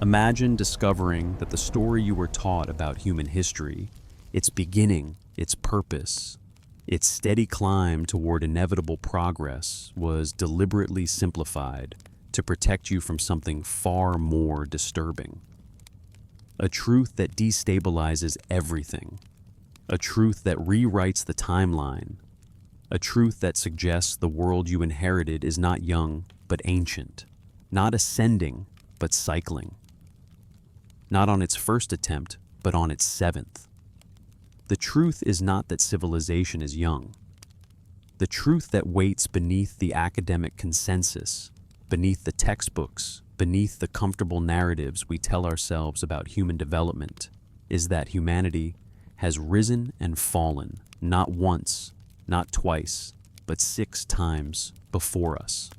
Imagine discovering that the story you were taught about human history, its beginning, its purpose, its steady climb toward inevitable progress, was deliberately simplified to protect you from something far more disturbing. A truth that destabilizes everything. A truth that rewrites the timeline. A truth that suggests the world you inherited is not young, but ancient. Not ascending, but cycling. Not on its first attempt, but on its seventh. The truth is not that civilization is young. The truth that waits beneath the academic consensus, beneath the textbooks, beneath the comfortable narratives we tell ourselves about human development, is that humanity has risen and fallen, not once, not twice, but 6 times before us.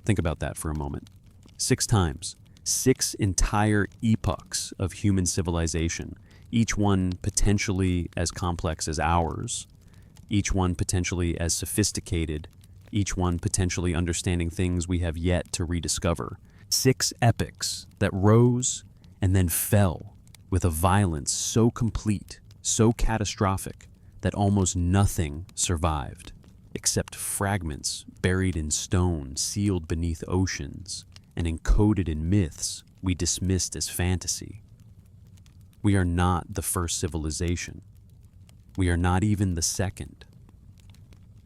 Think about that for a moment. 6 times. 6 entire epochs of human civilization, each one potentially as complex as ours, each one potentially as sophisticated, each one potentially understanding things we have yet to rediscover. 6 epochs that rose and then fell with a violence so complete, so catastrophic, that almost nothing survived, except fragments buried in stone, sealed beneath oceans, and encoded in myths we dismissed as fantasy. We are not the first civilization. We are not even the second.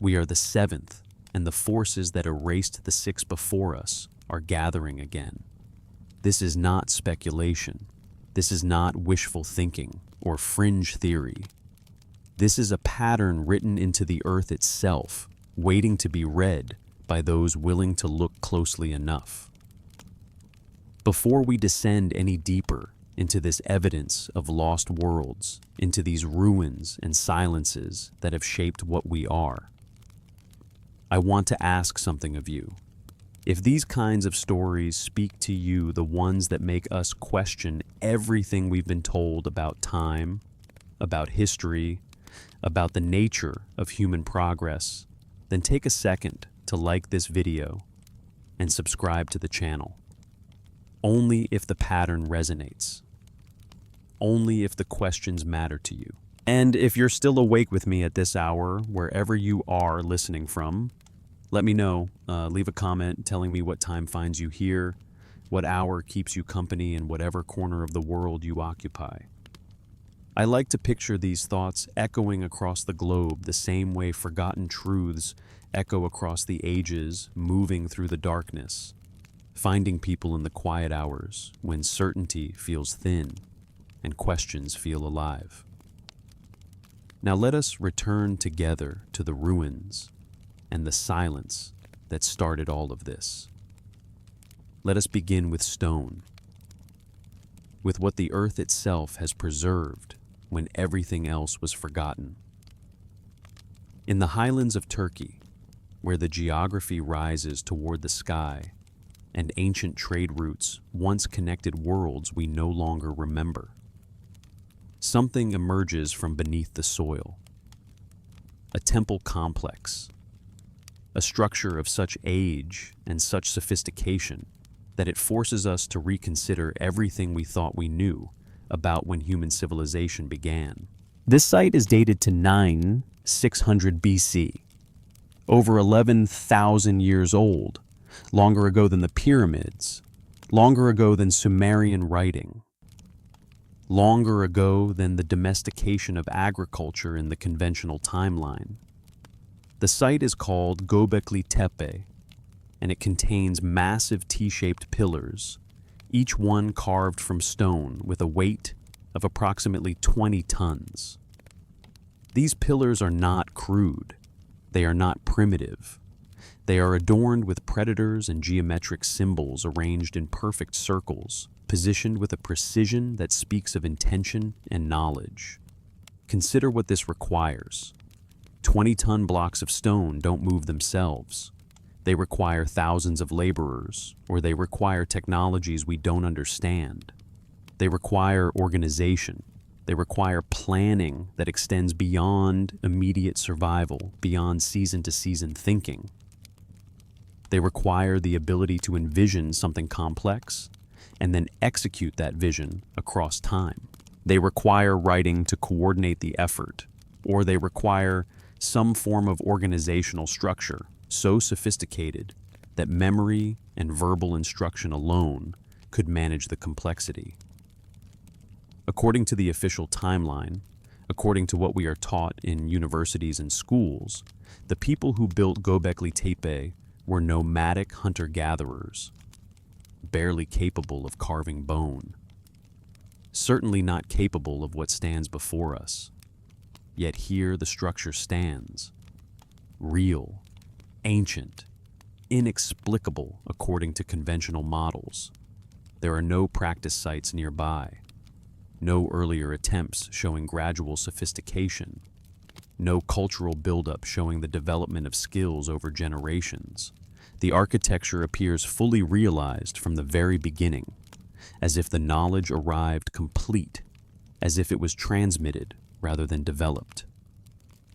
We are the 7th, and the forces that erased the 6 before us are gathering again. This is not speculation. This is not wishful thinking or fringe theory. This is a pattern written into the earth itself, waiting to be read by those willing to look closely enough. Before we descend any deeper into this evidence of lost worlds, into these ruins and silences that have shaped what we are, I want to ask something of you. If these kinds of stories speak to you, the ones that make us question everything we've been told about time, about history, about the nature of human progress, then take a second to like this video and subscribe to the channel. Only if the pattern resonates. Only if the questions matter to you. And if you're still awake with me at this hour, wherever you are listening from, let me know. Leave a comment telling me what time finds you here, what hour keeps you company in whatever corner of the world you occupy. I like to picture these thoughts echoing across the globe the same way forgotten truths echo across the ages, moving through the darkness, finding people in the quiet hours when certainty feels thin and questions feel alive. Now let us return together to the ruins and the silence that started all of this. Let us begin with stone, with what the earth itself has preserved when everything else was forgotten. In the highlands of Turkey, where the geography rises toward the sky and ancient trade routes once connected worlds we no longer remember, something emerges from beneath the soil. A temple complex, a structure of such age and such sophistication that it forces us to reconsider everything we thought we knew about when human civilization began. This site is dated to 600 BC, over 11,000 years old, longer ago than the pyramids, longer ago than Sumerian writing, longer ago than the domestication of agriculture in the conventional timeline. The site is called Göbekli Tepe, and it contains massive T-shaped pillars, each one carved from stone with a weight of approximately 20 tons. These pillars are not crude. They are not primitive. They are adorned with predators and geometric symbols arranged in perfect circles, positioned with a precision that speaks of intention and knowledge. Consider what this requires. 20-ton blocks of stone don't move themselves. They require thousands of laborers, or they require technologies we don't understand. They require organization. They require planning that extends beyond immediate survival, beyond season-to-season thinking. They require the ability to envision something complex and then execute that vision across time. They require writing to coordinate the effort, or they require some form of organizational structure so sophisticated that memory and verbal instruction alone could manage the complexity. According to the official timeline, according to what we are taught in universities and schools, the people who built Göbekli Tepe were nomadic hunter-gatherers, barely capable of carving bone, certainly not capable of what stands before us. Yet here the structure stands, real, ancient, inexplicable according to conventional models. There are no practice sites nearby, no earlier attempts showing gradual sophistication, no cultural buildup showing the development of skills over generations. The architecture appears fully realized from the very beginning, as if the knowledge arrived complete, as if it was transmitted rather than developed.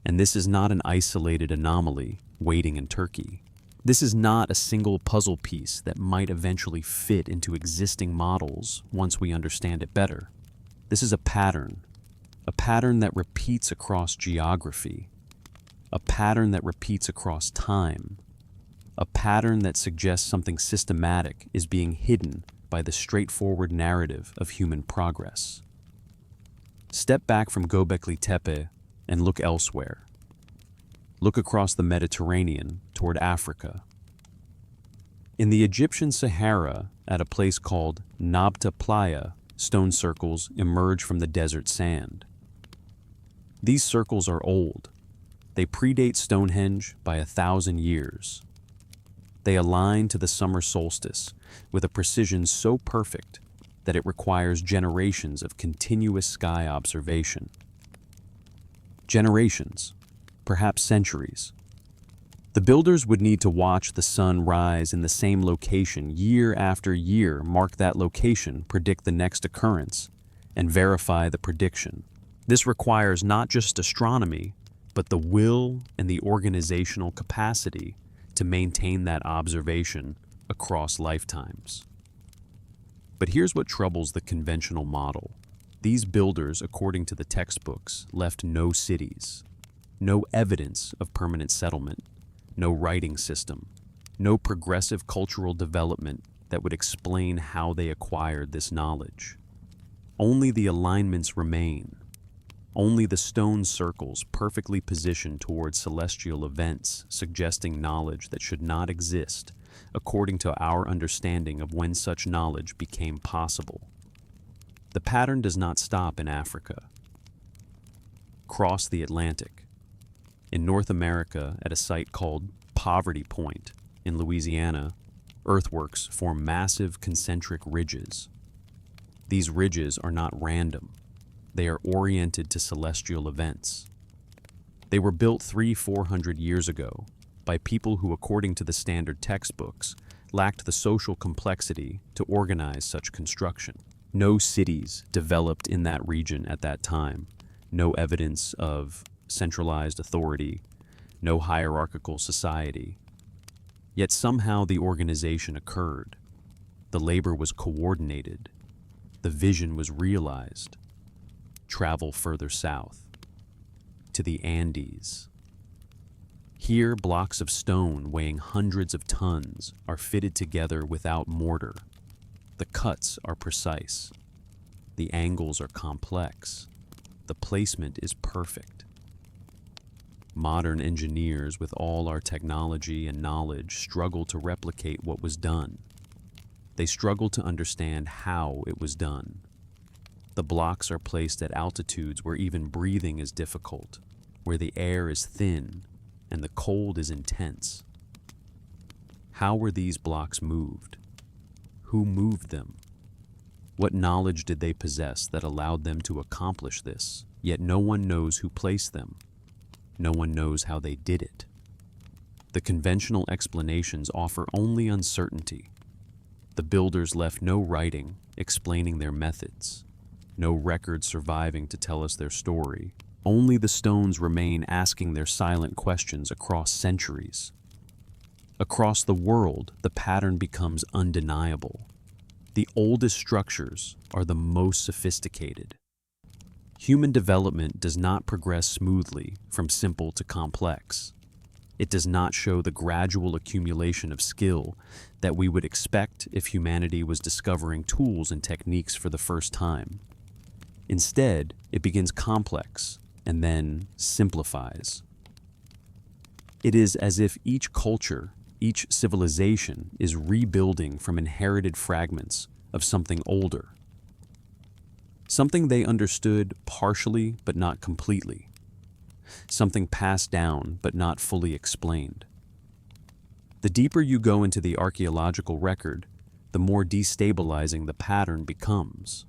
And this is not an isolated anomaly waiting in Turkey. This is not a single puzzle piece that might eventually fit into existing models once we understand it better. This is a pattern that repeats across geography, a pattern that repeats across time, a pattern that suggests something systematic is being hidden by the straightforward narrative of human progress. Step back from Göbekli Tepe and look elsewhere. Look across the Mediterranean toward Africa. In the Egyptian Sahara, at a place called Nabta Playa, stone circles emerge from the desert sand. These circles are old. They predate Stonehenge by 1,000 years. They align to the summer solstice with a precision so perfect that it requires generations of continuous sky observation. Generations, perhaps centuries. The builders would need to watch the sun rise in the same location year after year, mark that location, predict the next occurrence, and verify the prediction. This requires not just astronomy, but the will and the organizational capacity to maintain that observation across lifetimes. But here's what troubles the conventional model. These builders, according to the textbooks, left no cities, no evidence of permanent settlement, no writing system, no progressive cultural development that would explain how they acquired this knowledge. Only the alignments remain, only the stone circles perfectly positioned towards celestial events, suggesting knowledge that should not exist, according to our understanding of when such knowledge became possible. The pattern does not stop in Africa. Cross the Atlantic. In North America, at a site called Poverty Point in Louisiana, earthworks form massive concentric ridges. These ridges are not random. They are oriented to celestial events. They were built 300-400 years ago by people who, according to the standard textbooks, lacked the social complexity to organize such construction. No cities developed in that region at that time, no evidence of centralized authority, no hierarchical society. Yet somehow the organization occurred. The labor was coordinated. The vision was realized. Travel further south, to the Andes. Here, blocks of stone weighing hundreds of tons are fitted together without mortar. The cuts are precise. The angles are complex. The placement is perfect. Modern engineers, with all our technology and knowledge, struggle to replicate what was done. They struggle to understand how it was done. The blocks are placed at altitudes where even breathing is difficult, where the air is thin and the cold is intense. How were these blocks moved? Who moved them? What knowledge did they possess that allowed them to accomplish this? Yet no one knows who placed them. No one knows how they did it. The conventional explanations offer only uncertainty. The builders left no writing explaining their methods, no record surviving to tell us their story. Only the stones remain asking their silent questions across centuries. Across the world, the pattern becomes undeniable. The oldest structures are the most sophisticated. Human development does not progress smoothly from simple to complex. It does not show the gradual accumulation of skill that we would expect if humanity was discovering tools and techniques for the first time. Instead, it begins complex and then simplifies. It is as if each culture, each civilization is rebuilding from inherited fragments of something older. Something they understood partially but not completely. Something passed down but not fully explained. The deeper you go into the archaeological record, the more destabilizing the pattern becomes.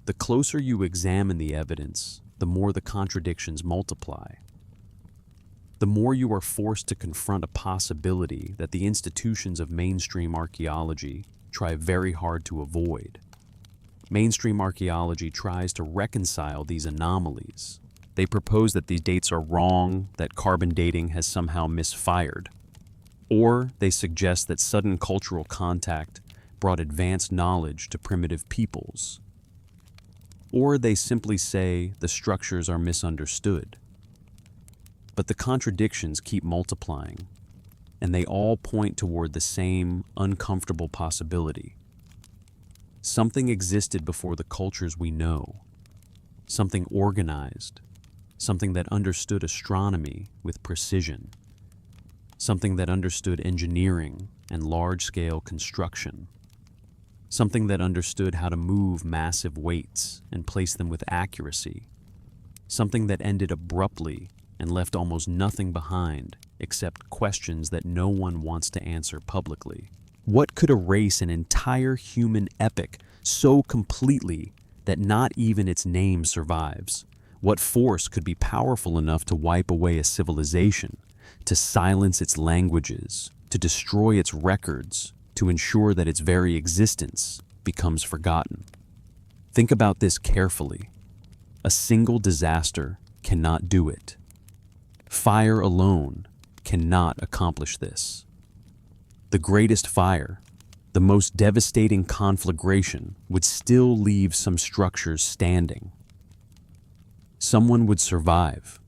The closer you examine the evidence, the more the contradictions multiply. The more you are forced to confront a possibility that the institutions of mainstream archaeology try very hard to avoid. Mainstream archaeology tries to reconcile these anomalies. They propose that these dates are wrong, that carbon dating has somehow misfired. Or they suggest that sudden cultural contact brought advanced knowledge to primitive peoples. Or they simply say the structures are misunderstood. But the contradictions keep multiplying, and they all point toward the same uncomfortable possibility. Something existed before the cultures we know, something organized, something that understood astronomy with precision, something that understood engineering and large-scale construction, something that understood how to move massive weights and place them with accuracy, something that ended abruptly and left almost nothing behind except questions that no one wants to answer publicly. What could erase an entire human epoch so completely that not even its name survives? What force could be powerful enough to wipe away a civilization, to silence its languages, to destroy its records, to ensure that its very existence becomes forgotten? Think about this carefully. A single disaster cannot do it. Fire alone cannot accomplish this. The greatest fire, the most devastating conflagration, would still leave some structures standing. Someone would survive.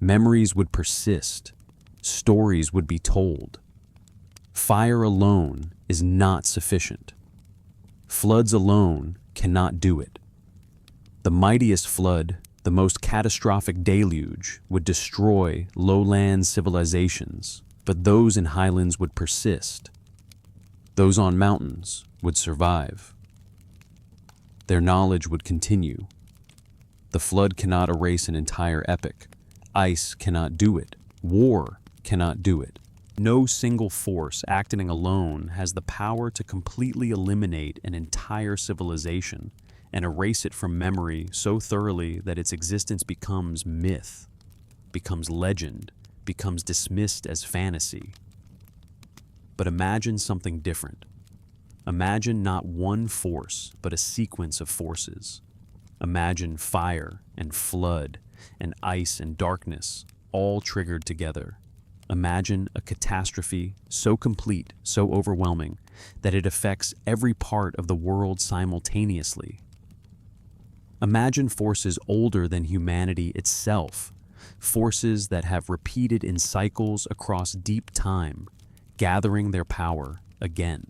Memories would persist. Stories would be told. Fire alone is not sufficient. Floods alone cannot do it. The mightiest flood, the most catastrophic deluge, would destroy lowland civilizations, but those in highlands would persist. Those on mountains would survive. Their knowledge would continue. The flood cannot erase an entire epoch. Ice cannot do it. War cannot do it. No single force acting alone has the power to completely eliminate an entire civilization and erase it from memory so thoroughly that its existence becomes myth, becomes legend, becomes dismissed as fantasy. But imagine something different. Imagine not one force, but a sequence of forces. Imagine fire and flood and ice and darkness all triggered together. Imagine a catastrophe so complete, so overwhelming, that it affects every part of the world simultaneously. Imagine forces older than humanity itself, forces that have repeated in cycles across deep time, gathering their power again.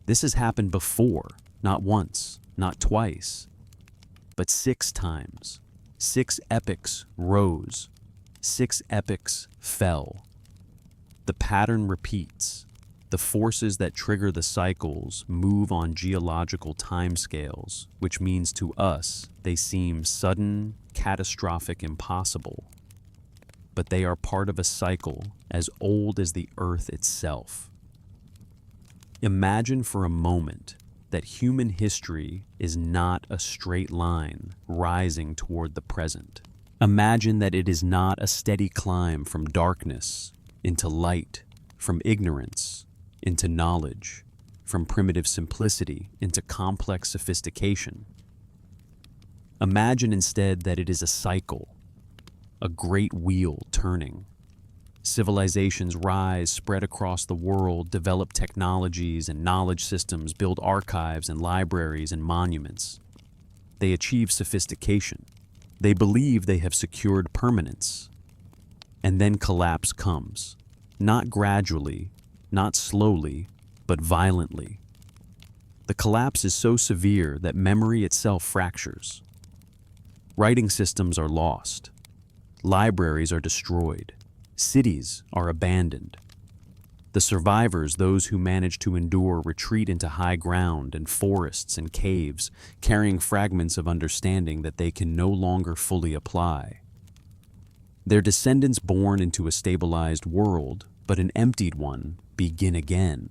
This has happened before, not once, not twice, but 6 times. 6 epochs rose, 6 epochs fell. The pattern repeats. The forces that trigger the cycles move on geological timescales, which means to us they seem sudden, catastrophic, impossible. But they are part of a cycle as old as the earth itself. Imagine for a moment that human history is not a straight line rising toward the present. Imagine that it is not a steady climb from darkness into light, from ignorance into knowledge, from primitive simplicity into complex sophistication. Imagine instead that it is a cycle, a great wheel turning. Civilizations rise, spread across the world, develop technologies and knowledge systems, build archives and libraries and monuments. They achieve sophistication. They believe they have secured permanence. And then collapse comes, not gradually, not slowly, but violently. The collapse is so severe that memory itself fractures. Writing systems are lost. Libraries are destroyed. Cities are abandoned. The survivors, those who manage to endure, retreat into high ground and forests and caves, carrying fragments of understanding that they can no longer fully apply. Their descendants born into a stabilized world, but an emptied one, begin again.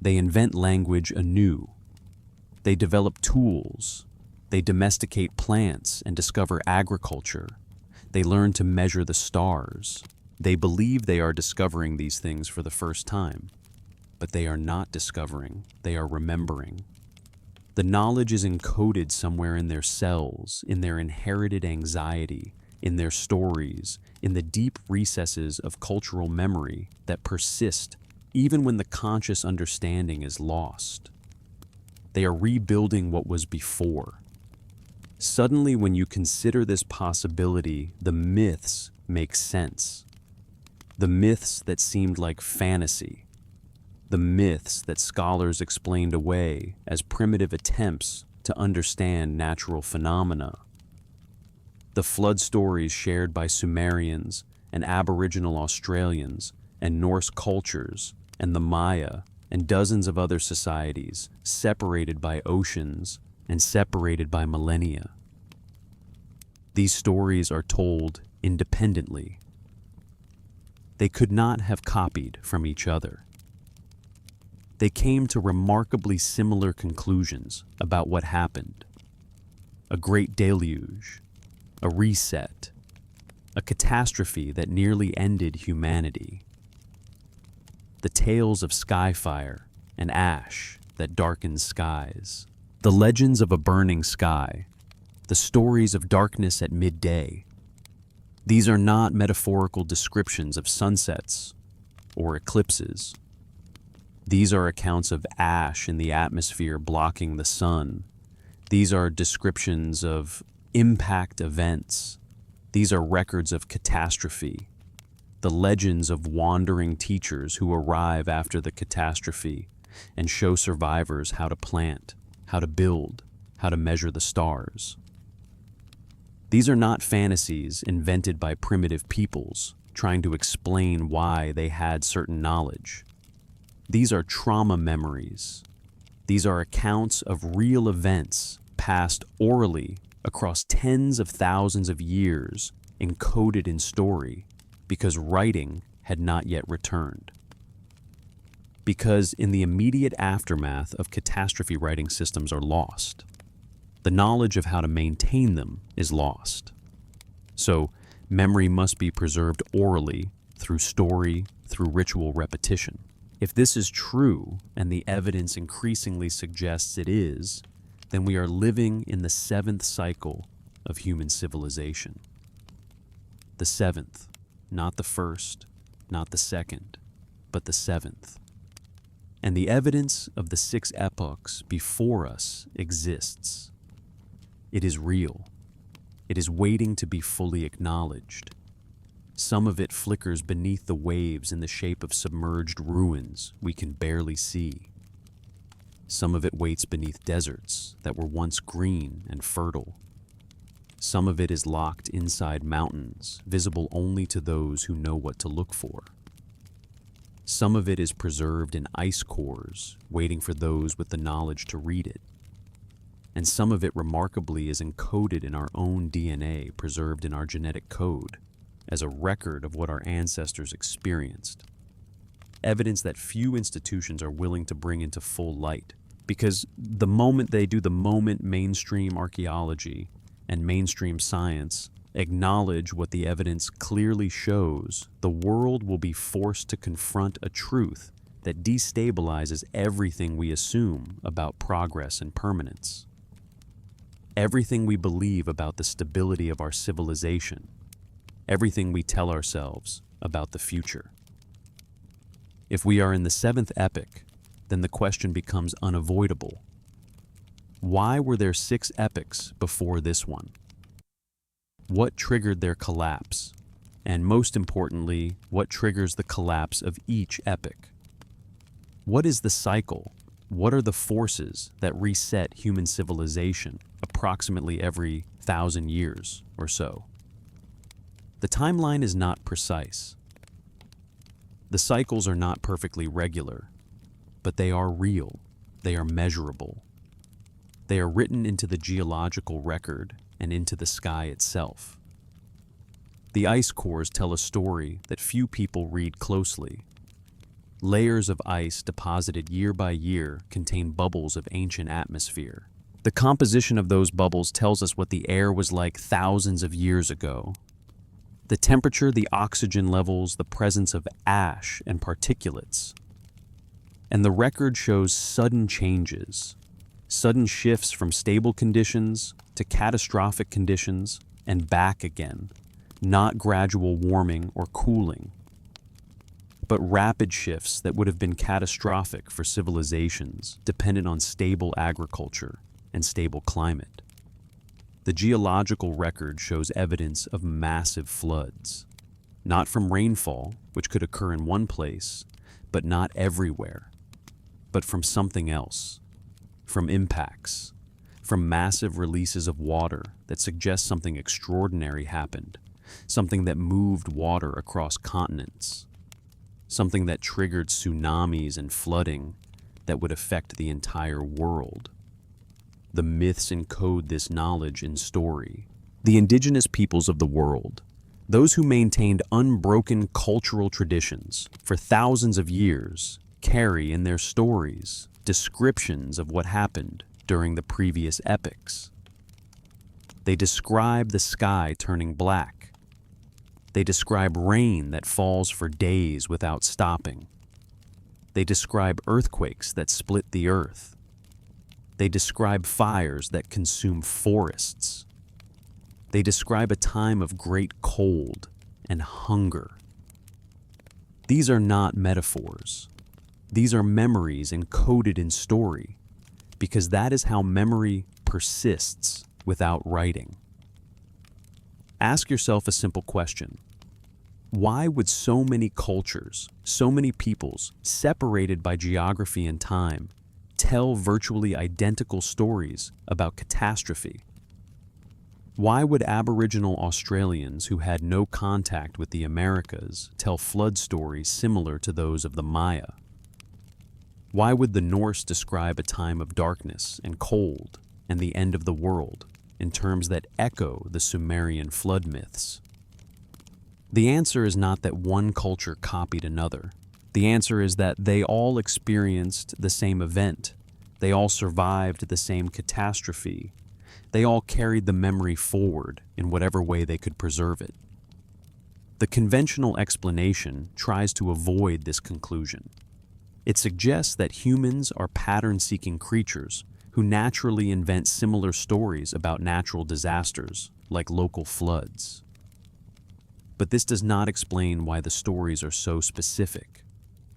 They invent language anew. They develop tools. They domesticate plants and discover agriculture. They learn to measure the stars. They believe they are discovering these things for the first time, but they are not discovering, they are remembering. The knowledge is encoded somewhere in their cells, in their inherited anxiety, in their stories, in the deep recesses of cultural memory that persist even when the conscious understanding is lost. They are rebuilding what was before. Suddenly, when you consider this possibility, the myths make sense. The myths that seemed like fantasy. The myths that scholars explained away as primitive attempts to understand natural phenomena. The flood stories shared by Sumerians and Aboriginal Australians and Norse cultures and the Maya and dozens of other societies separated by oceans and separated by millennia. These stories are told independently. They could not have copied from each other. They came to remarkably similar conclusions about what happened. A great deluge, a reset, a catastrophe that nearly ended humanity. The tales of skyfire and ash that darkens skies. The legends of a burning sky. The stories of darkness at midday. These are not metaphorical descriptions of sunsets or eclipses. These are accounts of ash in the atmosphere blocking the sun. These are descriptions of impact events. These are records of catastrophe. The legends of wandering teachers who arrive after the catastrophe and show survivors how to plant, how to build, how to measure the stars. These are not fantasies invented by primitive peoples trying to explain why they had certain knowledge. These are trauma memories. These are accounts of real events passed orally across tens of thousands of years, encoded in story, because writing had not yet returned. Because in the immediate aftermath of catastrophe, writing systems are lost. The knowledge of how to maintain them is lost. So, memory must be preserved orally, through story, through ritual repetition. If this is true, and the evidence increasingly suggests it is, then we are living in the seventh cycle of human civilization. The seventh, not the first, not the second, but the seventh. And the evidence of the 6 epochs before us exists. It is real. It is waiting to be fully acknowledged. Some of it flickers beneath the waves in the shape of submerged ruins we can barely see. Some of it waits beneath deserts that were once green and fertile. Some of it is locked inside mountains, visible only to those who know what to look for. Some of it is preserved in ice cores, waiting for those with the knowledge to read it. And some of it remarkably is encoded in our own DNA, preserved in our genetic code, as a record of what our ancestors experienced. Evidence that few institutions are willing to bring into full light, because the moment mainstream archaeology and mainstream science acknowledge what the evidence clearly shows, the world will be forced to confront a truth that destabilizes everything we assume about progress and permanence. Everything we believe about the stability of our civilization, everything we tell ourselves about the future. If we are in the seventh epoch, then the question becomes unavoidable. Why were there 6 epochs before this one? What triggered their collapse? And most importantly, what triggers the collapse of each epoch? What is the cycle? What are the forces that reset human civilization approximately every 1,000 years or so? The timeline is not precise. The cycles are not perfectly regular, but they are real. They are measurable. They are written into the geological record and into the sky itself. The ice cores tell a story that few people read closely. Layers of ice deposited year by year contain bubbles of ancient atmosphere. The composition of those bubbles tells us what the air was like thousands of years ago. The temperature, the oxygen levels, the presence of ash and particulates. And the record shows sudden changes, sudden shifts from stable conditions to catastrophic conditions and back again, not gradual warming or cooling, but rapid shifts that would have been catastrophic for civilizations dependent on stable agriculture and stable climate. The geological record shows evidence of massive floods, not from rainfall, which could occur in one place, but not everywhere, but from something else, from impacts, from massive releases of water that suggest something extraordinary happened, something that moved water across continents, something that triggered tsunamis and flooding that would affect the entire world. The myths encode this knowledge in story. The indigenous peoples of the world, those who maintained unbroken cultural traditions for thousands of years, carry in their stories descriptions of what happened during the previous epochs. They describe the sky turning black. They describe rain that falls for days without stopping. They describe earthquakes that split the earth. They describe fires that consume forests. They describe a time of great cold and hunger. These are not metaphors. These are memories encoded in story, because that is how memory persists without writing. Ask yourself a simple question. Why would so many cultures, so many peoples, separated by geography and time, tell virtually identical stories about catastrophe? Why would Aboriginal Australians who had no contact with the Americas tell flood stories similar to those of the Maya? Why would the Norse describe a time of darkness and cold and the end of the world in terms that echo the Sumerian flood myths? The answer is not that one culture copied another. The answer is that they all experienced the same event. They all survived the same catastrophe. They all carried the memory forward in whatever way they could preserve it. The conventional explanation tries to avoid this conclusion. It suggests that humans are pattern-seeking creatures who naturally invent similar stories about natural disasters, like local floods. But this does not explain why the stories are so specific,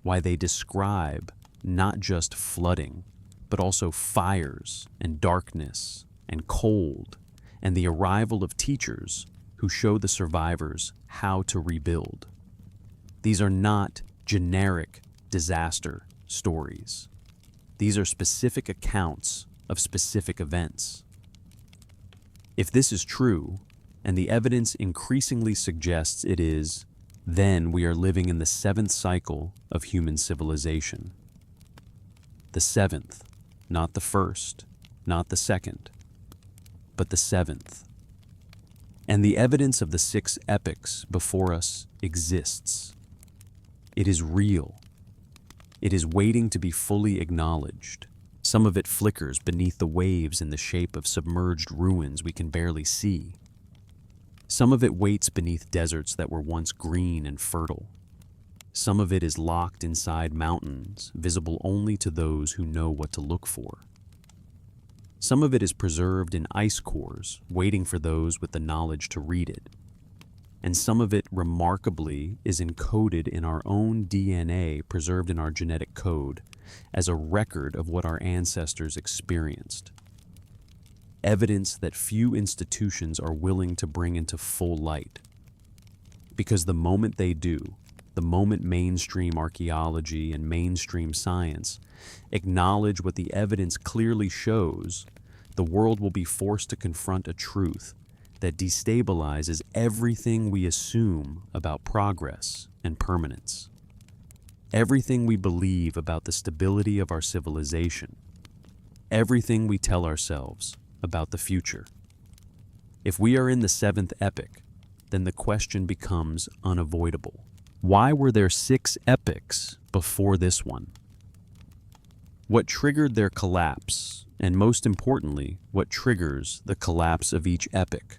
why they describe not just flooding, but also fires and darkness and cold, and the arrival of teachers who show the survivors how to rebuild. These are not generic disaster stories. These are specific accounts of specific events. If this is true, and the evidence increasingly suggests it is, then we are living in the 7th cycle of human civilization. The 7th, not the 1st, not the 2nd, but the 7th. And the evidence of the 6 epochs before us exists. It is real. It is waiting to be fully acknowledged. Some of it flickers beneath the waves in the shape of submerged ruins we can barely see. Some of it waits beneath deserts that were once green and fertile. Some of it is locked inside mountains, visible only to those who know what to look for. Some of it is preserved in ice cores, waiting for those with the knowledge to read it. and some of it, remarkably, is encoded in our own DNA, preserved in our genetic code, as a record of what our ancestors experienced. Evidence that few institutions are willing to bring into full light. Because the moment they do, the moment mainstream archaeology and mainstream science acknowledge what the evidence clearly shows, the world will be forced to confront a truth that destabilizes everything we assume about progress and permanence. Everything we believe about the stability of our civilization. Everything we tell ourselves about the future. If we are in the seventh epoch, then the question becomes unavoidable. Why were there 6 epochs before this one? What triggered their collapse, and most importantly, what triggers the collapse of each epoch?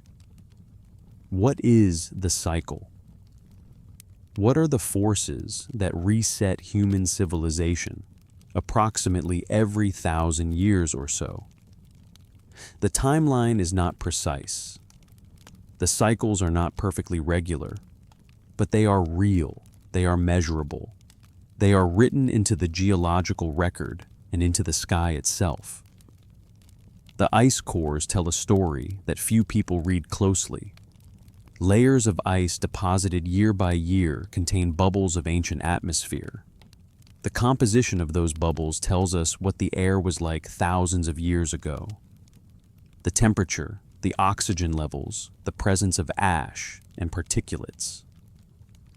What is the cycle? What are the forces that reset human civilization approximately every 1,000 years or so? The timeline is not precise. The cycles are not perfectly regular, but they are real, they are measurable. They are written into the geological record and into the sky itself. The ice cores tell a story that few people read closely. Layers of ice deposited year by year contain bubbles of ancient atmosphere. The composition of those bubbles tells us what the air was like thousands of years ago. The temperature, the oxygen levels, the presence of ash and particulates.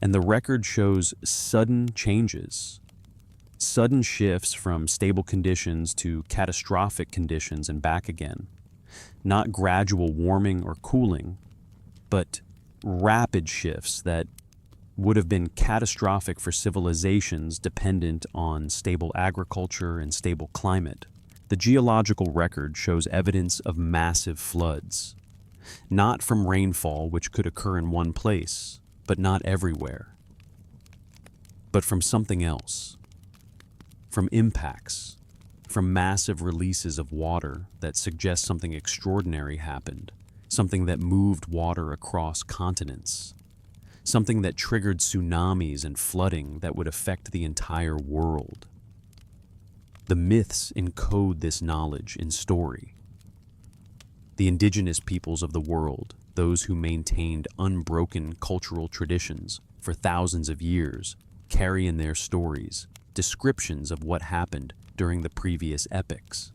And the record shows sudden changes, sudden shifts from stable conditions to catastrophic conditions and back again. Not gradual warming or cooling, but rapid shifts that would have been catastrophic for civilizations dependent on stable agriculture and stable climate. The geological record shows evidence of massive floods, not from rainfall, which could occur in one place, but not everywhere, but from something else, from impacts, from massive releases of water that suggest something extraordinary happened, something that moved water across continents, something that triggered tsunamis and flooding that would affect the entire world. The myths encode this knowledge in story. The indigenous peoples of the world, those who maintained unbroken cultural traditions for thousands of years, carry in their stories descriptions of what happened during the previous epochs.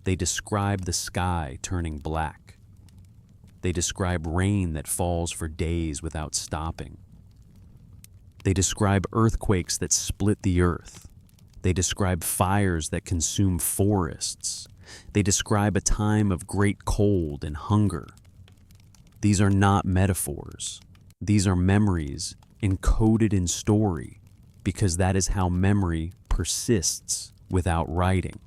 They describe the sky turning black. They describe rain that falls for days without stopping. They describe earthquakes that split the earth. They describe fires that consume forests. They describe a time of great cold and hunger. These are not metaphors. These are memories encoded in story, because that is how memory persists without writing.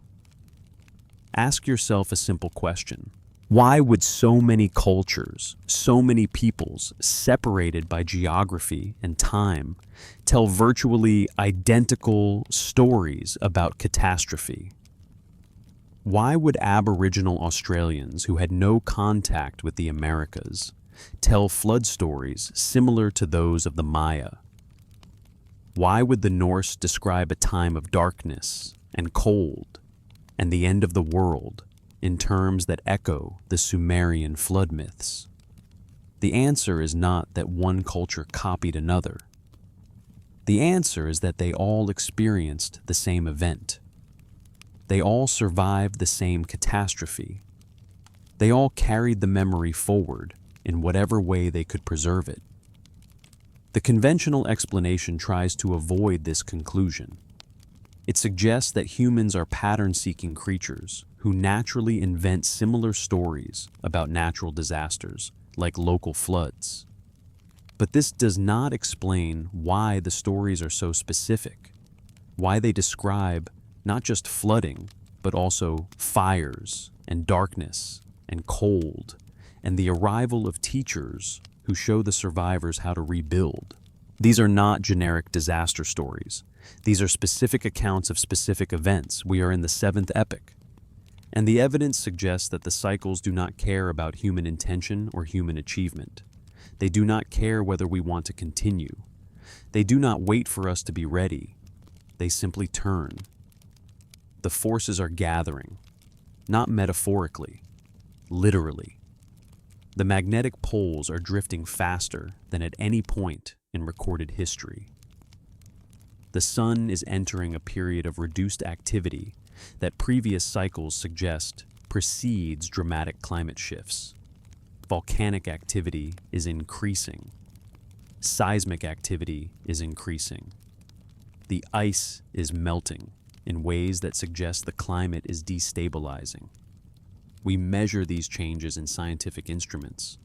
Ask yourself a simple question. Why would so many cultures, so many peoples, separated by geography and time, tell virtually identical stories about catastrophe? Why would Aboriginal Australians who had no contact with the Americas tell flood stories similar to those of the Maya? Why would the Norse describe a time of darkness and cold and the end of the world in terms that echo the Sumerian flood myths? The answer is not that one culture copied another. The answer is that they all experienced the same event. They all survived the same catastrophe. They all carried the memory forward in whatever way they could preserve it. The conventional explanation tries to avoid this conclusion. It suggests that humans are pattern-seeking creatures who naturally invent similar stories about natural disasters, like local floods. But this does not explain why the stories are so specific, why they describe not just flooding, but also fires and darkness and cold, and the arrival of teachers who show the survivors how to rebuild. These are not generic disaster stories. These are specific accounts of specific events. We are in the seventh epoch. And the evidence suggests that the cycles do not care about human intention or human achievement. They do not care whether we want to continue. They do not wait for us to be ready. They simply turn. The forces are gathering, not metaphorically, literally. The magnetic poles are drifting faster than at any point in recorded history. The sun is entering a period of reduced activity that previous cycles suggest precedes dramatic climate shifts. Volcanic activity is increasing. Seismic activity is increasing. The ice is melting in ways that suggest the climate is destabilizing. We measure these changes in scientific instruments.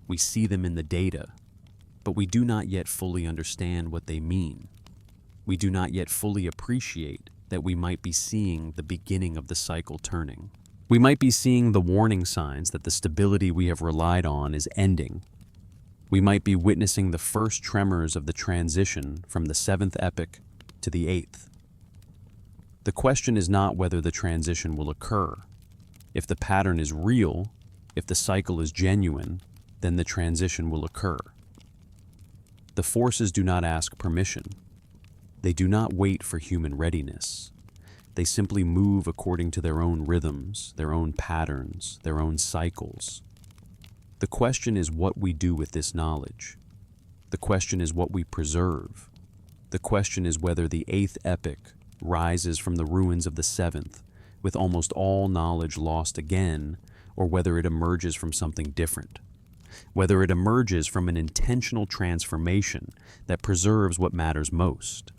We see them in the data, but we do not yet fully understand what they mean. We do not yet fully appreciate that we might be seeing the beginning of the cycle turning. We might be seeing the warning signs that the stability we have relied on is ending. We might be witnessing the first tremors of the transition from the seventh epoch to the eighth. The question is not whether the transition will occur. If the pattern is real, if the cycle is genuine, then the transition will occur. The forces do not ask permission. They do not wait for human readiness. They simply move according to their own rhythms, their own patterns, their own cycles. The question is what we do with this knowledge. The question is what we preserve. The question is whether the eighth epoch rises from the ruins of the seventh, with almost all knowledge lost again, or whether it emerges from something different. Whether it emerges from an intentional transformation that preserves what matters most.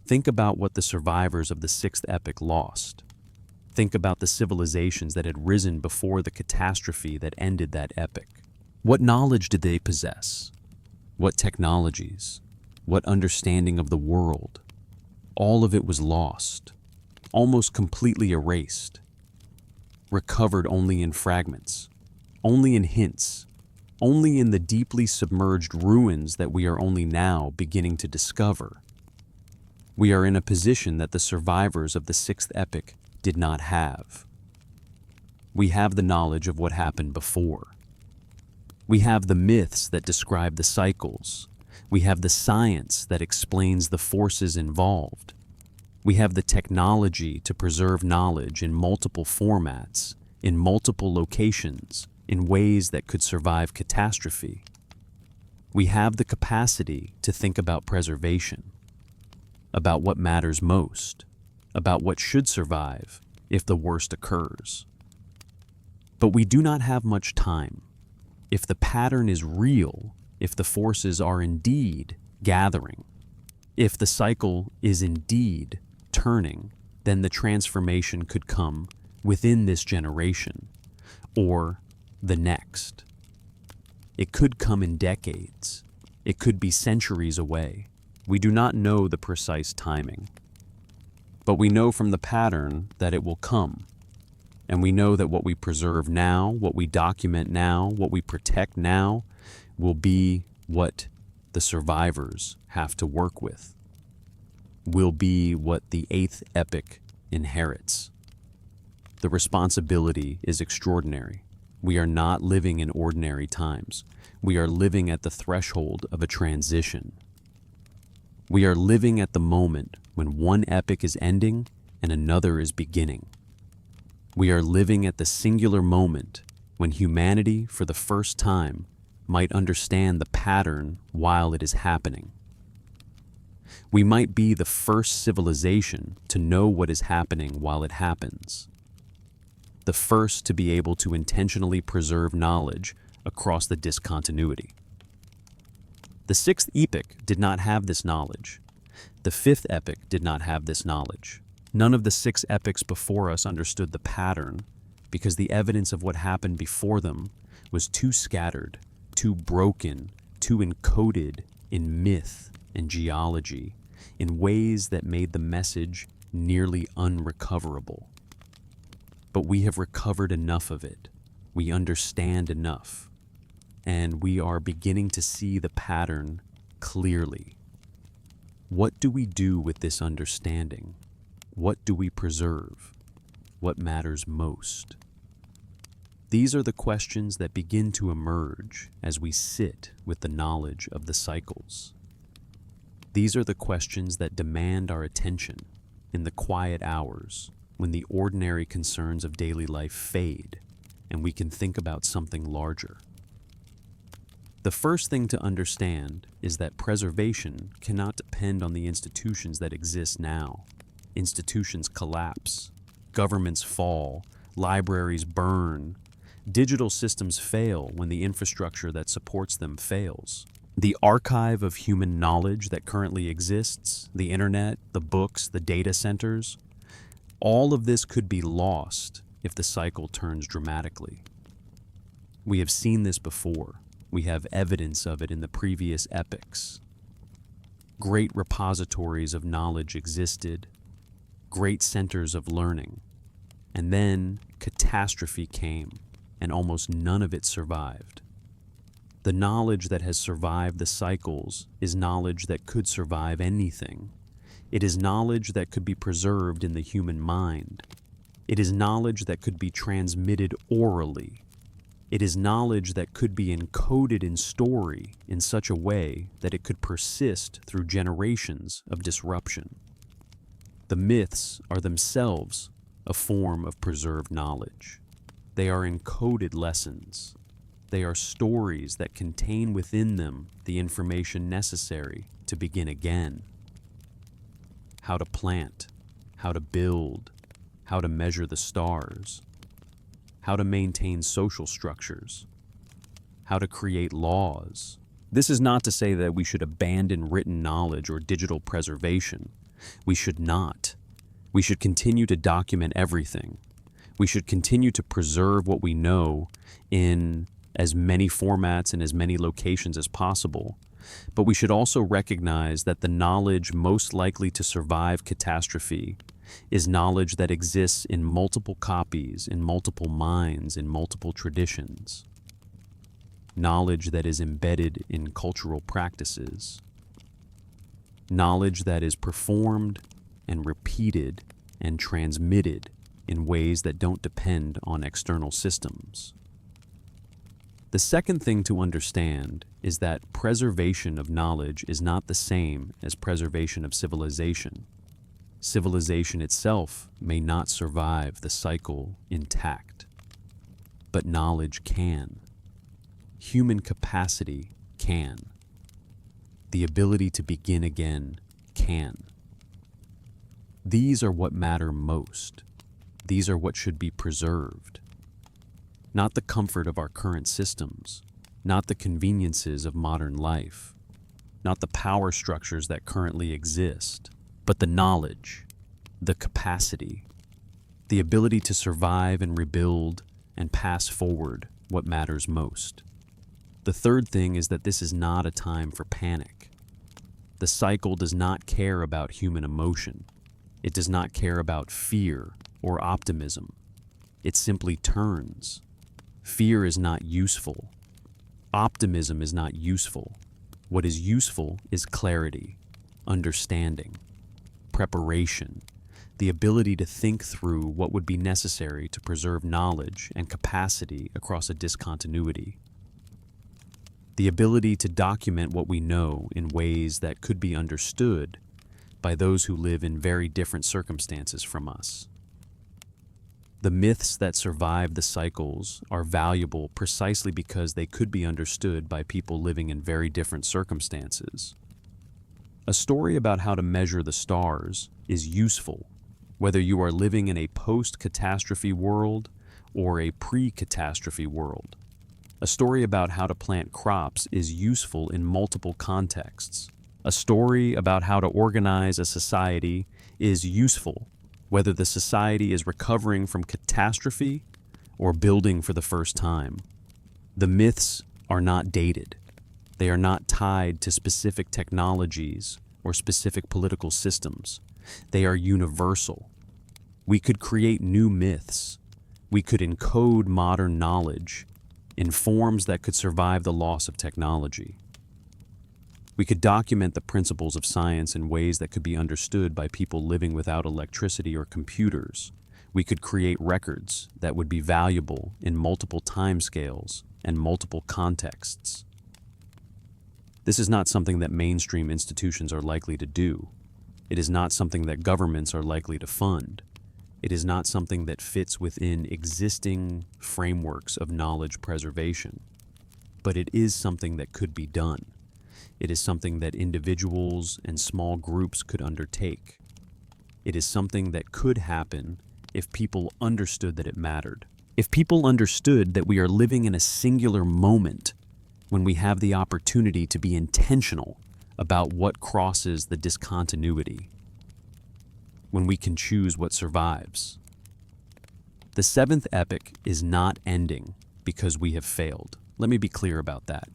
Think about what the survivors of the sixth epoch lost. Think about the civilizations that had risen before the catastrophe that ended that epoch. What knowledge did they possess? What technologies? What understanding of the world? All of it was lost, almost completely erased, recovered only in fragments, only in hints, only in the deeply submerged ruins that we are only now beginning to discover. We are in a position that the survivors of the sixth epoch did not have. We have the knowledge of what happened before. We have the myths that describe the cycles. We have the science that explains the forces involved. We have the technology to preserve knowledge in multiple formats, in multiple locations, in ways that could survive catastrophe. We have the capacity to think about preservation, about what matters most, about what should survive if the worst occurs. But we do not have much time. If the pattern is real, if the forces are indeed gathering, if the cycle is indeed turning, then the transformation could come within this generation or the next. It could come in decades. It could be centuries away. We do not know the precise timing, but we know from the pattern that it will come. And we know that what we preserve now, what we document now, what we protect now, will be what the survivors have to work with, will be what the eighth epoch inherits. The responsibility is extraordinary. We are not living in ordinary times. We are living at the threshold of a transition. We are living at the moment when one epoch is ending and another is beginning. We are living at the singular moment when humanity, for the first time, might understand the pattern while it is happening. We might be the first civilization to know what is happening while it happens. The first to be able to intentionally preserve knowledge across the discontinuity. The sixth epoch did not have this knowledge. The fifth epoch did not have this knowledge. None of the six epochs before us understood the pattern because the evidence of what happened before them was too scattered, too broken, too encoded in myth and geology in ways that made the message nearly unrecoverable. But we have recovered enough of it. We understand enough. And we are beginning to see the pattern clearly. What do we do with this understanding? What do we preserve? What matters most? These are the questions that begin to emerge as we sit with the knowledge of the cycles. These are the questions that demand our attention in the quiet hours when the ordinary concerns of daily life fade and we can think about something larger. The first thing to understand is that preservation cannot depend on the institutions that exist now. Institutions collapse, governments fall, libraries burn, digital systems fail when the infrastructure that supports them fails. The archive of human knowledge that currently exists, the internet, the books, the data centers, all of this could be lost if the cycle turns dramatically. We have seen this before. We have evidence of it in the previous epochs. Great repositories of knowledge existed, great centers of learning, and then catastrophe came, and almost none of it survived. The knowledge that has survived the cycles is knowledge that could survive anything. It is knowledge that could be preserved in the human mind. It is knowledge that could be transmitted orally. It is knowledge that could be encoded in story in such a way that it could persist through generations of disruption. The myths are themselves a form of preserved knowledge. They are encoded lessons. They are stories that contain within them the information necessary to begin again. How to plant, how to build, how to measure the stars, how to maintain social structures, how to create laws. This is not to say that we should abandon written knowledge or digital preservation. We should not. We should continue to document everything. We should continue to preserve what we know in as many formats and as many locations as possible. But we should also recognize that the knowledge most likely to survive catastrophe is knowledge that exists in multiple copies, in multiple minds, in multiple traditions. Knowledge that is embedded in cultural practices. Knowledge that is performed and repeated and transmitted in ways that don't depend on external systems. The second thing to understand is that preservation of knowledge is not the same as preservation of civilization. Civilization itself may not survive the cycle intact, but knowledge can. Human capacity can. The ability to begin again can. These are what matter most. These are what should be preserved. Not the comfort of our current systems, not the conveniences of modern life, not the power structures that currently exist, but the knowledge, the capacity, the ability to survive and rebuild and pass forward what matters most. The third thing is that this is not a time for panic. The cycle does not care about human emotion. It does not care about fear or optimism. It simply turns. Fear is not useful. Optimism is not useful. What is useful is clarity, understanding, preparation, the ability to think through what would be necessary to preserve knowledge and capacity across a discontinuity. The ability to document what we know in ways that could be understood by those who live in very different circumstances from us. The myths that survive the cycles are valuable precisely because they could be understood by people living in very different circumstances. A story about how to measure the stars is useful, whether you are living in a post-catastrophe world or a pre-catastrophe world. A story about how to plant crops is useful in multiple contexts. A story about how to organize a society is useful, whether the society is recovering from catastrophe or building for the first time. The myths are not dated. They are not tied to specific technologies or specific political systems. They are universal. We could create new myths. We could encode modern knowledge in forms that could survive the loss of technology. We could document the principles of science in ways that could be understood by people living without electricity or computers. We could create records that would be valuable in multiple timescales and multiple contexts. This is not something that mainstream institutions are likely to do. It is not something that governments are likely to fund. It is not something that fits within existing frameworks of knowledge preservation. But it is something that could be done. It is something that individuals and small groups could undertake. It is something that could happen if people understood that it mattered. If people understood that we are living in a singular moment when we have the opportunity to be intentional about what crosses the discontinuity, when we can choose what survives. The seventh epoch is not ending because we have failed. Let me be clear about that.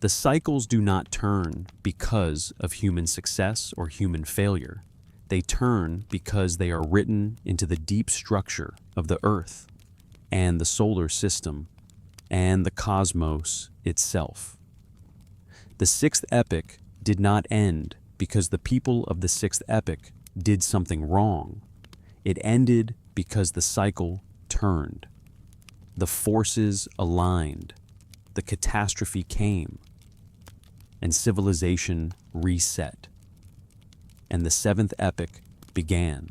The cycles do not turn because of human success or human failure. They turn because they are written into the deep structure of the Earth and the solar system and the cosmos itself. The sixth epoch did not end because the people of the sixth epoch did something wrong. It ended because the cycle turned. The forces aligned. The catastrophe came. And civilization reset. And the seventh epoch began.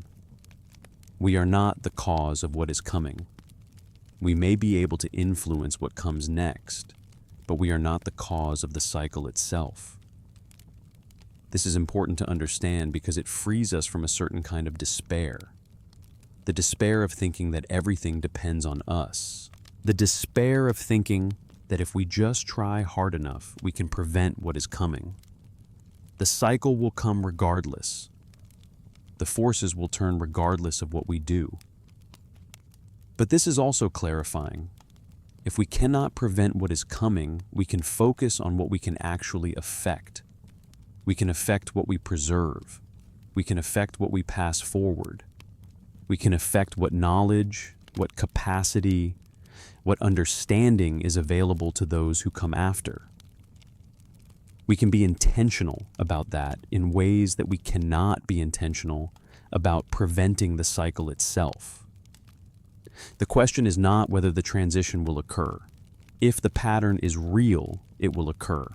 We are not the cause of what is coming. We may be able to influence what comes next, but we are not the cause of the cycle itself. This is important to understand because it frees us from a certain kind of despair. The despair of thinking that everything depends on us. The despair of thinking that if we just try hard enough, we can prevent what is coming. The cycle will come regardless. The forces will turn regardless of what we do. But this is also clarifying. If we cannot prevent what is coming, we can focus on what we can actually affect. We can affect what we preserve. We can affect what we pass forward. We can affect what knowledge, what capacity, what understanding is available to those who come after. We can be intentional about that in ways that we cannot be intentional about preventing the cycle itself. The question is not whether the transition will occur. If the pattern is real, it will occur.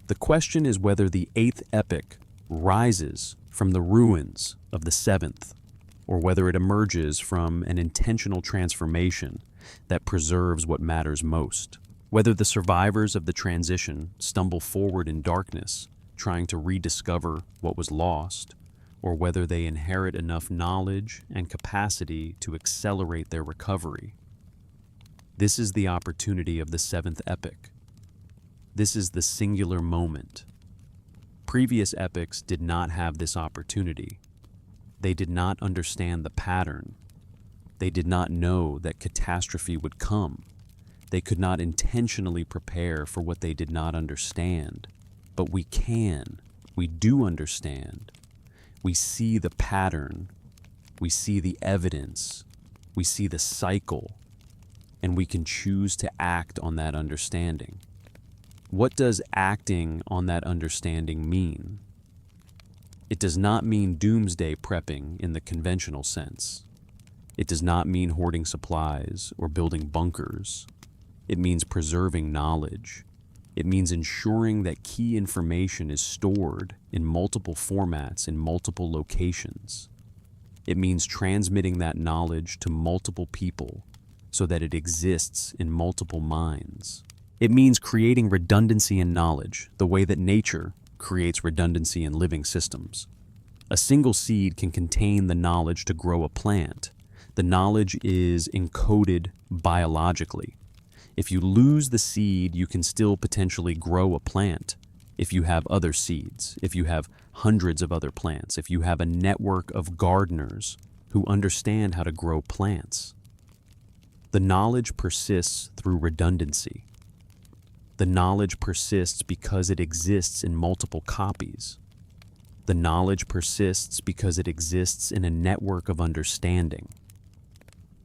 The question is whether the eighth epoch rises from the ruins of the seventh, or whether it emerges from an intentional transformation that preserves what matters most. Whether the survivors of the transition stumble forward in darkness, trying to rediscover what was lost, or whether they inherit enough knowledge and capacity to accelerate their recovery. This is the opportunity of the seventh epoch. This is the singular moment. Previous epochs did not have this opportunity. They did not understand the pattern. They did not know that catastrophe would come. They could not intentionally prepare for what they did not understand. But we can. We do understand. We see the pattern. We see the evidence. We see the cycle. And we can choose to act on that understanding. What does acting on that understanding mean? It does not mean doomsday prepping in the conventional sense. It does not mean hoarding supplies or building bunkers. It means preserving knowledge. It means ensuring that key information is stored in multiple formats in multiple locations. It means transmitting that knowledge to multiple people so that it exists in multiple minds. It means creating redundancy in knowledge, the way that nature creates redundancy in living systems. A single seed can contain the knowledge to grow a plant. The knowledge is encoded biologically. If you lose the seed, you can still potentially grow a plant. If you have other seeds, if you have hundreds of other plants, if you have a network of gardeners who understand how to grow plants. The knowledge persists through redundancy. The knowledge persists because it exists in multiple copies. The knowledge persists because it exists in a network of understanding.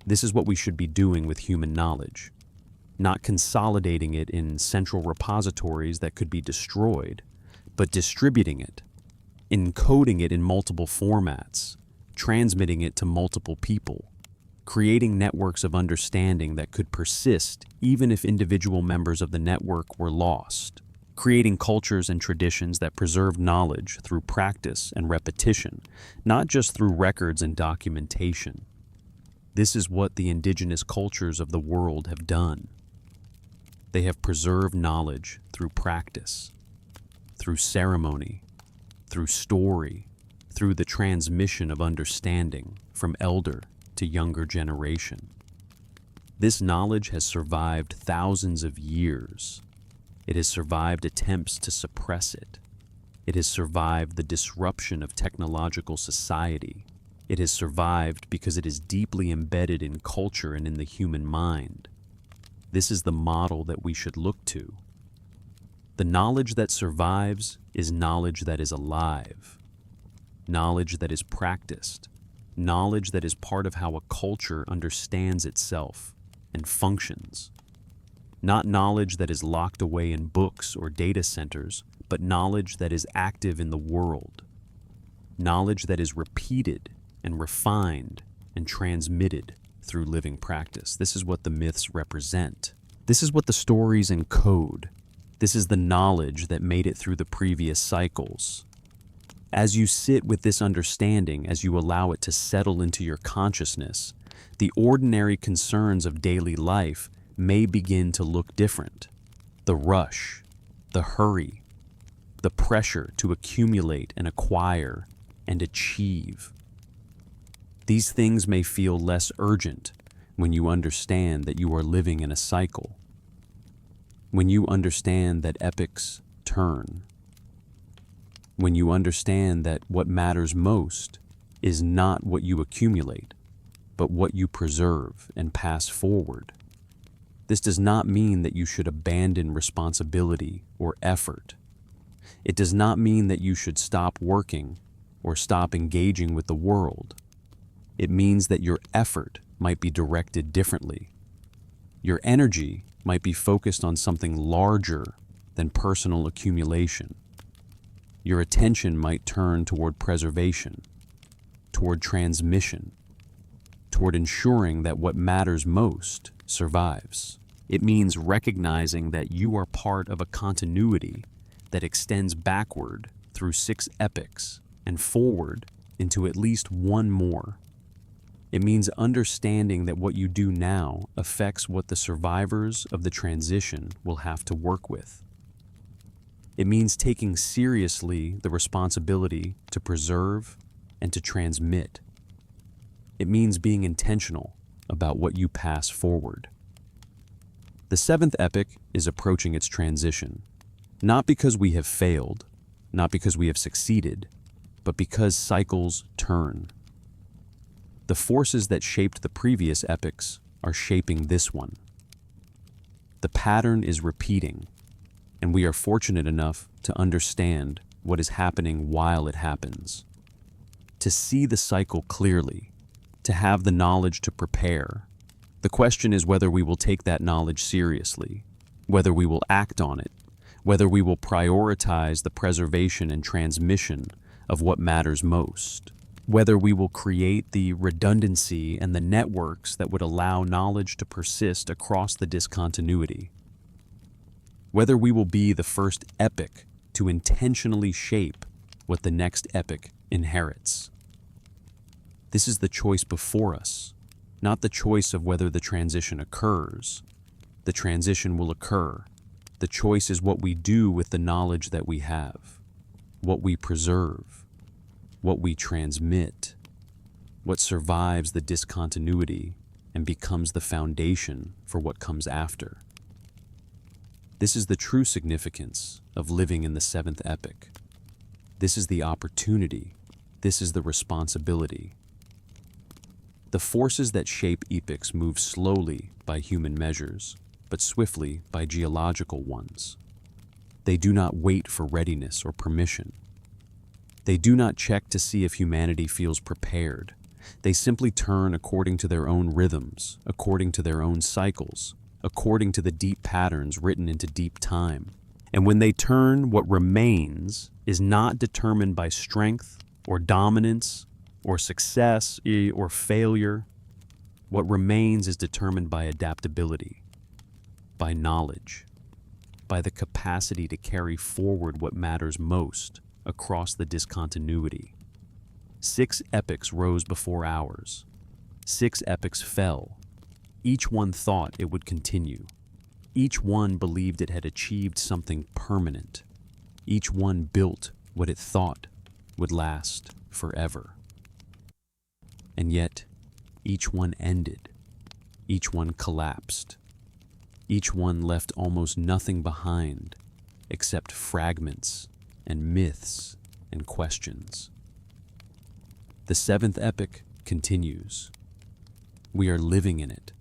This is what we should be doing with human knowledge. Not consolidating it in central repositories that could be destroyed, but distributing it, encoding it in multiple formats, transmitting it to multiple people, creating networks of understanding that could persist even if individual members of the network were lost, creating cultures and traditions that preserve knowledge through practice and repetition, not just through records and documentation. This is what the indigenous cultures of the world have done. They have preserved knowledge through practice, through ceremony, through story, through the transmission of understanding from elder to younger generation. This knowledge has survived thousands of years. It has survived attempts to suppress it. It has survived the disruption of technological society. It has survived because it is deeply embedded in culture and in the human mind. This is the model that we should look to. The knowledge that survives is knowledge that is alive, knowledge that is practiced, knowledge that is part of how a culture understands itself and functions. Not knowledge that is locked away in books or data centers, but knowledge that is active in the world. Knowledge that is repeated and refined and transmitted through living practice. This is what the myths represent. This is what the stories encode. This is the knowledge that made it through the previous cycles. As you sit with this understanding, as you allow it to settle into your consciousness, the ordinary concerns of daily life may begin to look different. The rush, the hurry, the pressure to accumulate and acquire and achieve. These things may feel less urgent when you understand that you are living in a cycle. When you understand that epochs turn. When you understand that what matters most is not what you accumulate, but what you preserve and pass forward. This does not mean that you should abandon responsibility or effort. It does not mean that you should stop working or stop engaging with the world. It means that your effort might be directed differently. Your energy might be focused on something larger than personal accumulation. Your attention might turn toward preservation, toward transmission, toward ensuring that what matters most survives. It means recognizing that you are part of a continuity that extends backward through 6 epochs and forward into at least one more. It means understanding that what you do now affects what the survivors of the transition will have to work with. It means taking seriously the responsibility to preserve and to transmit. It means being intentional about what you pass forward. The 7th epoch is approaching its transition, not because we have failed, not because we have succeeded, but because cycles turn. The forces that shaped the previous epochs are shaping this one. The pattern is repeating, and we are fortunate enough to understand what is happening while it happens. To see the cycle clearly, to have the knowledge to prepare. The question is whether we will take that knowledge seriously, whether we will act on it, whether we will prioritize the preservation and transmission of what matters most, whether we will create the redundancy and the networks that would allow knowledge to persist across the discontinuity, whether we will be the first epoch to intentionally shape what the next epoch inherits. This is the choice before us, not the choice of whether the transition occurs. The transition will occur. The choice is what we do with the knowledge that we have, what we preserve, what we transmit, what survives the discontinuity and becomes the foundation for what comes after. This is the true significance of living in the 7th epoch. This is the opportunity. This is the responsibility. The forces that shape epochs move slowly by human measures, but swiftly by geological ones. They do not wait for readiness or permission. They do not check to see if humanity feels prepared. They simply turn according to their own rhythms, according to their own cycles, according to the deep patterns written into deep time. And when they turn, what remains is not determined by strength or dominance or success or failure. What remains is determined by adaptability, by knowledge, by the capacity to carry forward what matters most across the discontinuity. 6 epochs rose before ours. 6 epochs fell. Each one thought it would continue. Each one believed it had achieved something permanent. Each one built what it thought would last forever. And yet, each one ended. Each one collapsed. Each one left almost nothing behind except fragments and myths and questions. The 7th epoch continues. We are living in it.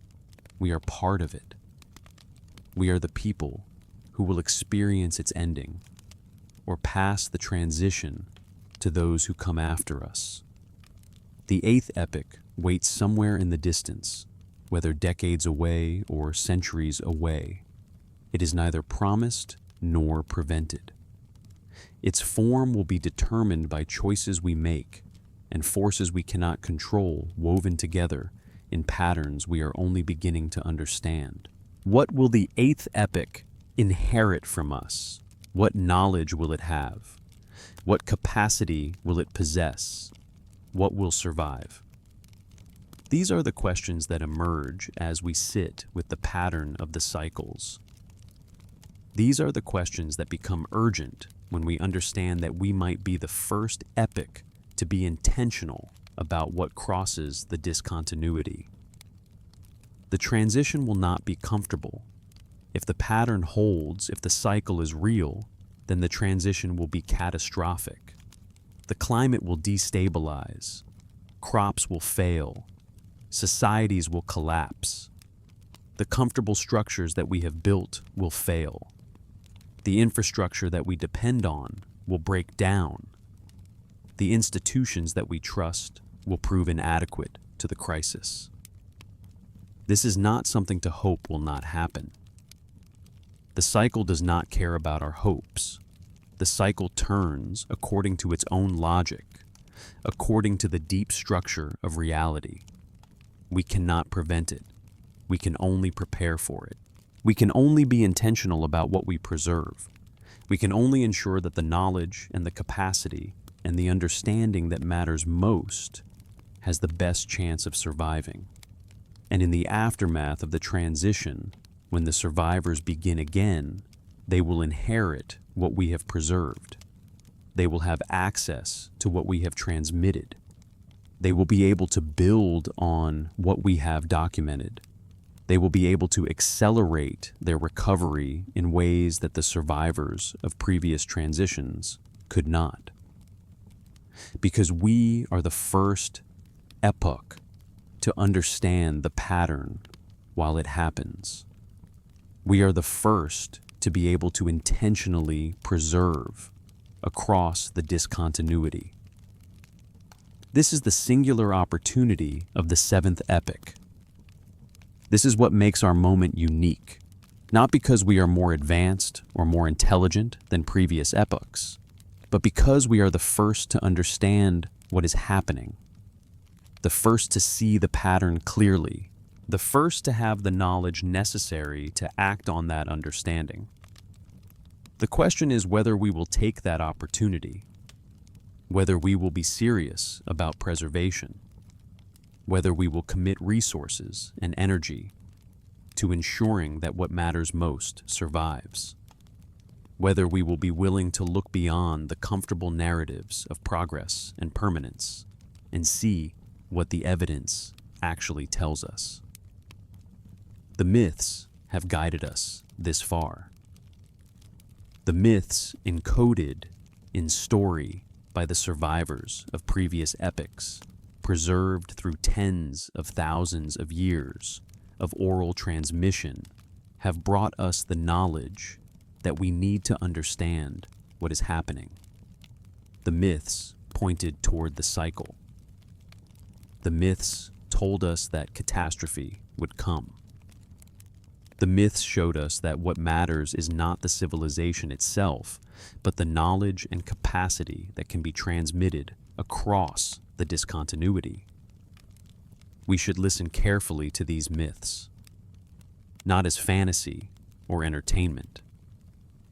We are part of it. We are the people who will experience its ending or pass the transition to those who come after us. The 8th epoch waits somewhere in the distance, whether decades away or centuries away. It is neither promised nor prevented. Its form will be determined by choices we make and forces we cannot control woven together in patterns we are only beginning to understand. What will the 8th epoch inherit from us? What knowledge will it have? What capacity will it possess? What will survive? These are the questions that emerge as we sit with the pattern of the cycles. These are the questions that become urgent when we understand that we might be the first epoch to be intentional about what crosses the discontinuity. The transition will not be comfortable. If the pattern holds, if the cycle is real, then the transition will be catastrophic. The climate will destabilize. Crops will fail. Societies will collapse. The comfortable structures that we have built will fail. The infrastructure that we depend on will break down. The institutions that we trust will prove inadequate to the crisis. This is not something to hope will not happen. The cycle does not care about our hopes. The cycle turns according to its own logic, according to the deep structure of reality. We cannot prevent it. We can only prepare for it. We can only be intentional about what we preserve. We can only ensure that the knowledge and the capacity and the understanding that matters most has the best chance of surviving. And in the aftermath of the transition, when the survivors begin again, they will inherit what we have preserved. They will have access to what we have transmitted. They will be able to build on what we have documented. They will be able to accelerate their recovery in ways that the survivors of previous transitions could not. Because we are the first epoch to understand the pattern while it happens. We are the first to be able to intentionally preserve across the discontinuity. This is the singular opportunity of the 7th epoch. This is what makes our moment unique, not because we are more advanced or more intelligent than previous epochs, but because we are the first to understand what is happening, the first to see the pattern clearly, the first to have the knowledge necessary to act on that understanding. The question is whether we will take that opportunity, whether we will be serious about preservation, whether we will commit resources and energy to ensuring that what matters most survives, whether we will be willing to look beyond the comfortable narratives of progress and permanence and see what the evidence actually tells us. The myths have guided us this far. The myths encoded in story by the survivors of previous epochs, preserved through tens of thousands of years of oral transmission, have brought us the knowledge that we need to understand what is happening. The myths pointed toward the cycle. The myths told us that catastrophe would come. The myths showed us that what matters is not the civilization itself, but the knowledge and capacity that can be transmitted across the discontinuity. We should listen carefully to these myths, not as fantasy or entertainment,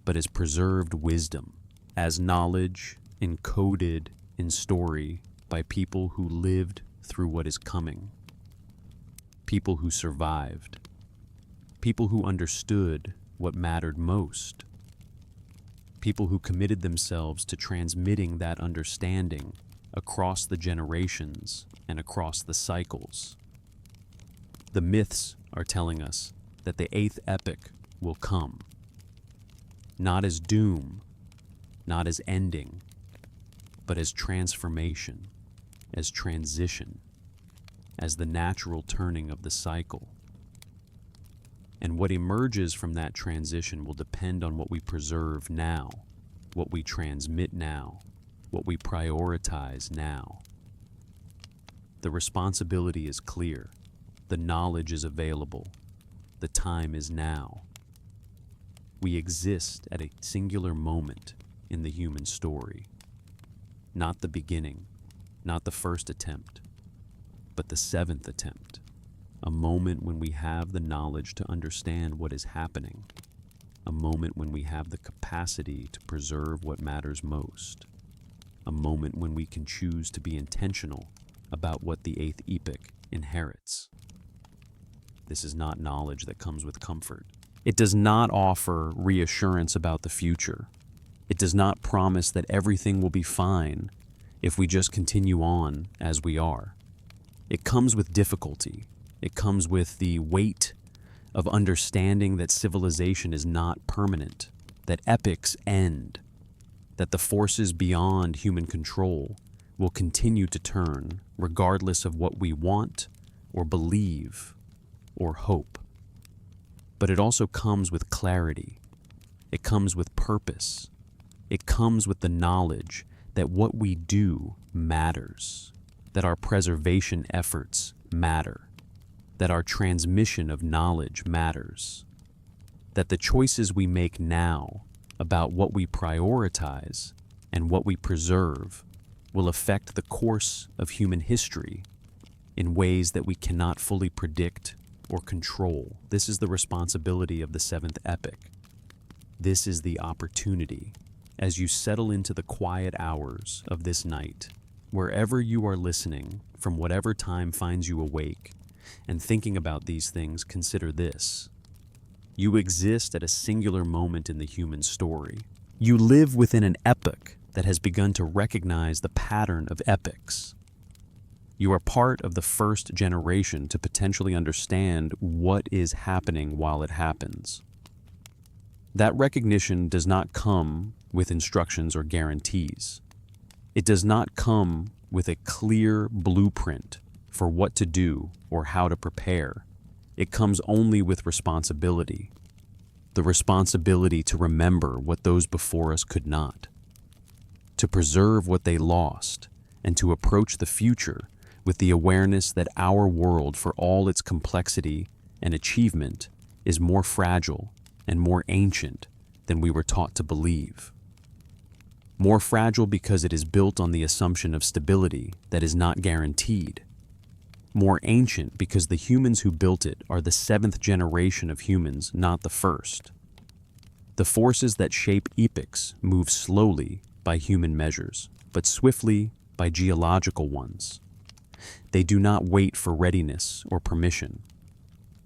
but as preserved wisdom, as knowledge encoded in story by people who lived through what is coming, people who survived, people who understood what mattered most, people who committed themselves to transmitting that understanding across the generations and across the cycles. The myths are telling us that the eighth epoch will come, not as doom, not as ending, but as transformation, as transition, as the natural turning of the cycle. And what emerges from that transition will depend on what we preserve now, what we transmit now, what we prioritize now. The responsibility is clear. The knowledge is available. The time is now. We exist at a singular moment in the human story. Not the beginning, not the first attempt, but the seventh attempt. A moment when we have the knowledge to understand what is happening. A moment when we have the capacity to preserve what matters most. A moment when we can choose to be intentional about what the eighth epoch inherits. This is not knowledge that comes with comfort. It does not offer reassurance about the future. It does not promise that everything will be fine if we just continue on as we are. It comes with difficulty. It comes with the weight of understanding that civilization is not permanent, that epochs end, that the forces beyond human control will continue to turn regardless of what we want or believe or hope. But it also comes with clarity. It comes with purpose. It comes with the knowledge that what we do matters, that our preservation efforts matter, that our transmission of knowledge matters, that the choices we make now about what we prioritize and what we preserve will affect the course of human history in ways that we cannot fully predict or control. This is the responsibility of the seventh epoch. This is the opportunity as you settle into the quiet hours of this night, wherever you are listening, from whatever time finds you awake, and thinking about these things. Consider this. You exist at a singular moment in the human story. You live within an epoch that has begun to recognize the pattern of epochs. You are part of the first generation to potentially understand what is happening while it happens. That recognition does not come with instructions or guarantees. It does not come with a clear blueprint for what to do or how to prepare. It comes only with responsibility. The responsibility to remember what those before us could not, to preserve what they lost, and to approach the future with the awareness that our world, for all its complexity and achievement, is more fragile and more ancient than we were taught to believe. More fragile because it is built on the assumption of stability that is not guaranteed. More ancient because the humans who built it are the seventh generation of humans, not the first. The forces that shape epochs move slowly by human measures, but swiftly by geological ones. They do not wait for readiness or permission.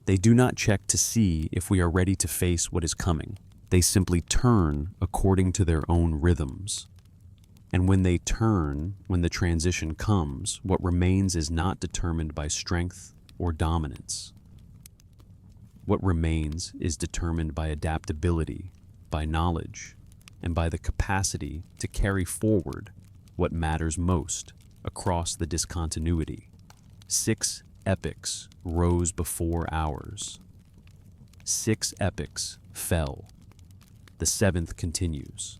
They do not check to see if we are ready to face what is coming. They simply turn according to their own rhythms. And when they turn, when the transition comes, what remains is not determined by strength or dominance. What remains is determined by adaptability, by knowledge, and by the capacity to carry forward what matters most across the discontinuity. 6 epochs rose before ours. 6 epochs fell. The 7th continues.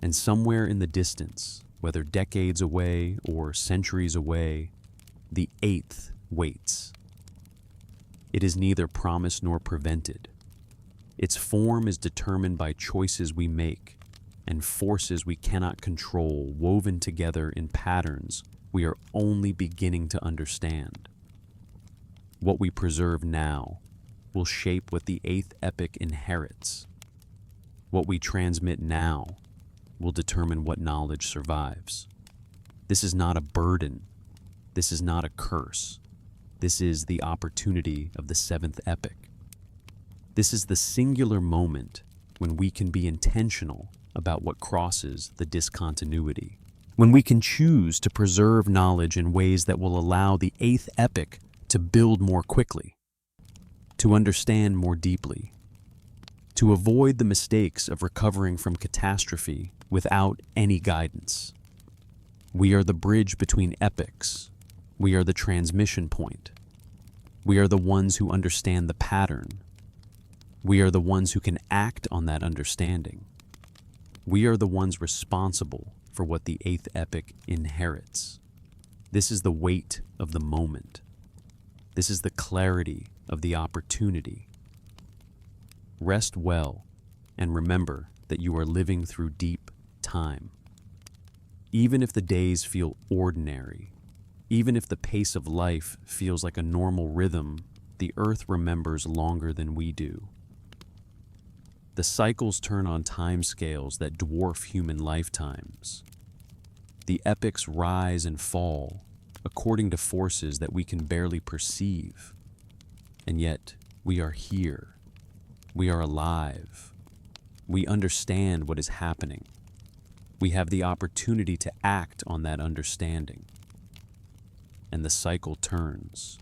And somewhere in the distance, whether decades away or centuries away, the 8th waits. It is neither promised nor prevented. Its form is determined by choices we make and forces we cannot control, woven together in patterns we are only beginning to understand. What we preserve now will shape what the eighth epoch inherits. What we transmit now will determine what knowledge survives. This is not a burden. This is not a curse. This is the opportunity of the seventh epoch. This is the singular moment when we can be intentional about what crosses the discontinuity, when we can choose to preserve knowledge in ways that will allow the eighth epoch to build more quickly, to understand more deeply, to avoid the mistakes of recovering from catastrophe without any guidance. We are the bridge between epochs. We are the transmission point. We are the ones who understand the pattern. We are the ones who can act on that understanding. We are the ones responsible for what the eighth epoch inherits. This is the weight of the moment. This is the clarity of the opportunity. Rest well and remember that you are living through deep time. Even if the days feel ordinary, even if the pace of life feels like a normal rhythm, the earth remembers longer than we do. The cycles turn on timescales that dwarf human lifetimes. The epochs rise and fall according to forces that we can barely perceive. And yet, we are here. We are alive. We understand what is happening. We have the opportunity to act on that understanding. And the cycle turns.